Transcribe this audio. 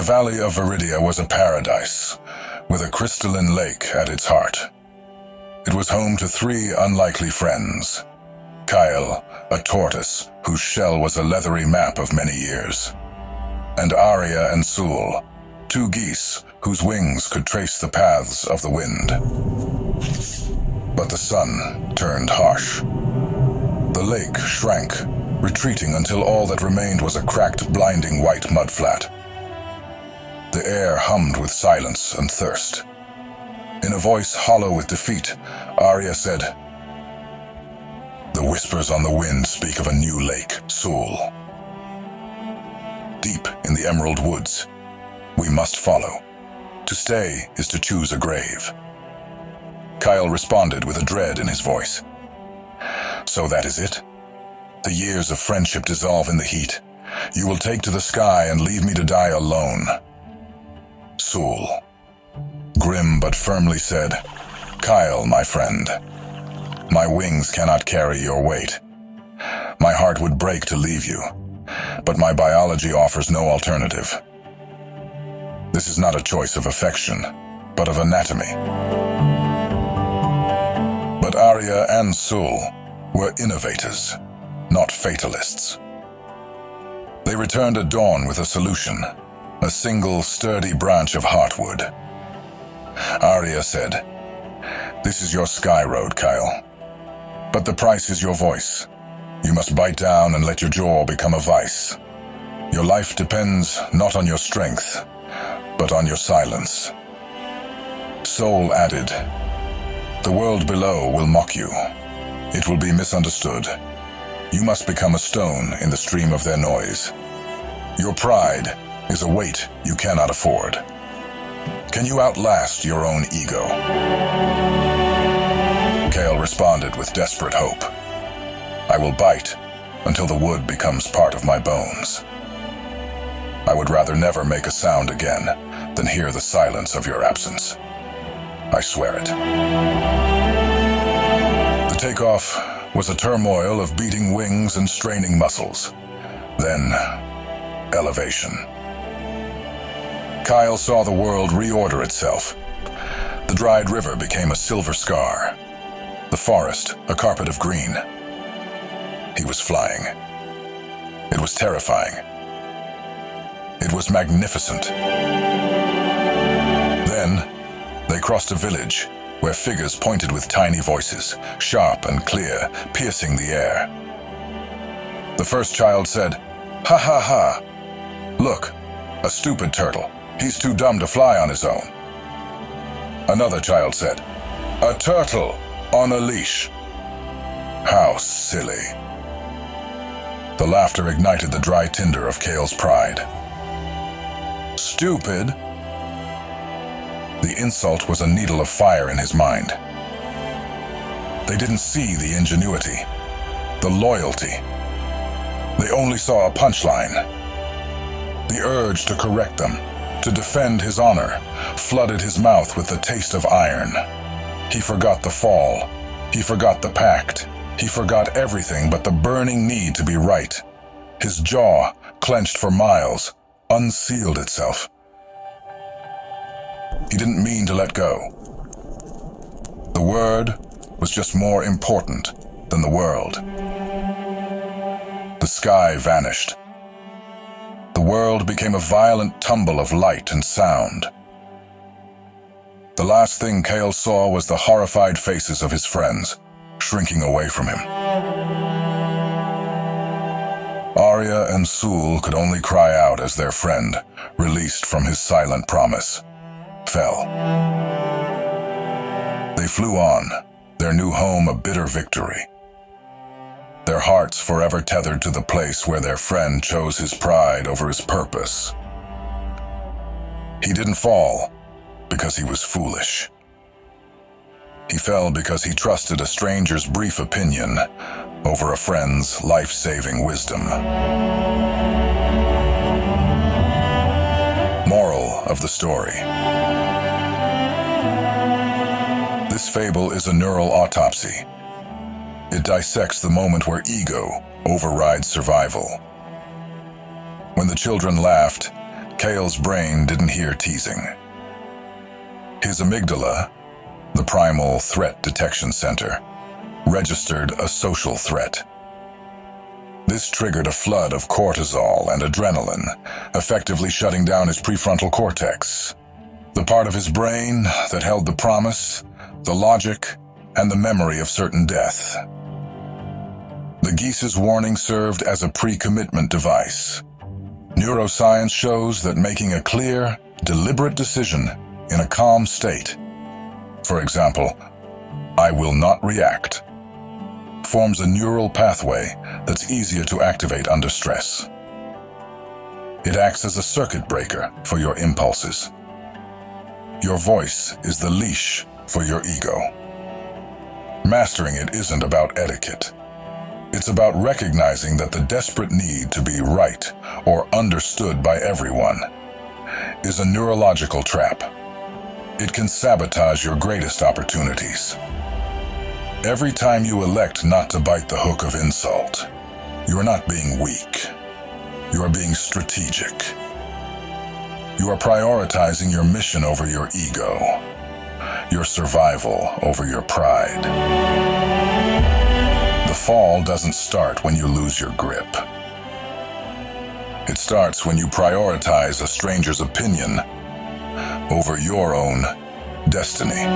The valley of Viridia was a paradise, with a crystalline lake at its heart. It was home to 3 unlikely friends. Kyle, a tortoise whose shell was a leathery map of many years. And Arya and Sul, 2 geese whose wings could trace the paths of the wind. But the sun turned harsh. The lake shrank, retreating until all that remained was a cracked, blinding white mudflat. The air hummed with silence and thirst. In a voice hollow with defeat, Arya said, "The whispers on the wind speak of a new lake, Sul. Deep in the emerald woods, we must follow. To stay is to choose a grave." Kyle responded with a dread in his voice. "So that is it? The years of friendship dissolve in the heat. You will take to the sky and leave me to die alone." Sul, grim but firmly said, "Kyle, my friend, my wings cannot carry your weight. My heart would break to leave you, but my biology offers no alternative. This is not a choice of affection, but of anatomy." But Arya and Sul were innovators, not fatalists. They returned at dawn with a solution, a single sturdy branch of heartwood. Arya said, "This is your sky road, Kyle. But the price is your voice. You must bite down and let your jaw become a vice. Your life depends not on your strength, but on your silence." Soul added, "The world below will mock you. It will be misunderstood. You must become a stone in the stream of their noise. Your pride is a weight you cannot afford. Can you outlast your own ego?" Kale responded with desperate hope. "I will bite until the wood becomes part of my bones. I would rather never make a sound again than hear the silence of your absence. I swear it." The takeoff was a turmoil of beating wings and straining muscles. Then, elevation. Kyle saw the world reorder itself. The dried river became a silver scar. The forest, a carpet of green. He was flying. It was terrifying. It was magnificent. Then, they crossed a village where figures pointed with tiny voices, sharp and clear, piercing the air. The first child said, "Ha ha ha! Look, a stupid turtle. He's too dumb to fly on his own." Another child said, "A turtle on a leash. How silly." The laughter ignited the dry tinder of Kale's pride. Stupid? The insult was a needle of fire in his mind. They didn't see the ingenuity, the loyalty. They only saw a punchline. The urge to correct them, to defend his honor, flooded his mouth with the taste of iron. He forgot the fall. He forgot the pact. He forgot everything but the burning need to be right. His jaw, clenched for miles, unsealed itself. He didn't mean to let go. The word was just more important than the world. The sky vanished. The world became a violent tumble of light and sound. The last thing Kale saw was the horrified faces of his friends, shrinking away from him. Arya and Sul could only cry out as their friend, released from his silent promise, fell. They flew on, their new home a bitter victory. Their hearts forever tethered to the place where their friend chose his pride over his purpose. He didn't fall because he was foolish. He fell because he trusted a stranger's brief opinion over a friend's life-saving wisdom. Moral of the story. This fable is a neural autopsy. It dissects the moment where ego overrides survival. When the children laughed, Kale's brain didn't hear teasing. His amygdala, the primal threat detection center, registered a social threat. This triggered a flood of cortisol and adrenaline, effectively shutting down his prefrontal cortex, the part of his brain that held the promise, the logic, and the memory of certain death. The geese's warning served as a pre-commitment device. Neuroscience shows that making a clear, deliberate decision in a calm state, for example, I will not react, forms a neural pathway that's easier to activate under stress. It acts as a circuit breaker for your impulses. Your voice is the leash for your ego. Mastering it isn't about etiquette. It's about recognizing that the desperate need to be right or understood by everyone is a neurological trap. It can sabotage your greatest opportunities. Every time you elect not to bite the hook of insult, you are not being weak. You are being strategic. You are prioritizing your mission over your ego, your survival over your pride. The fall doesn't start when you lose your grip. It starts when you prioritize a stranger's opinion over your own destiny.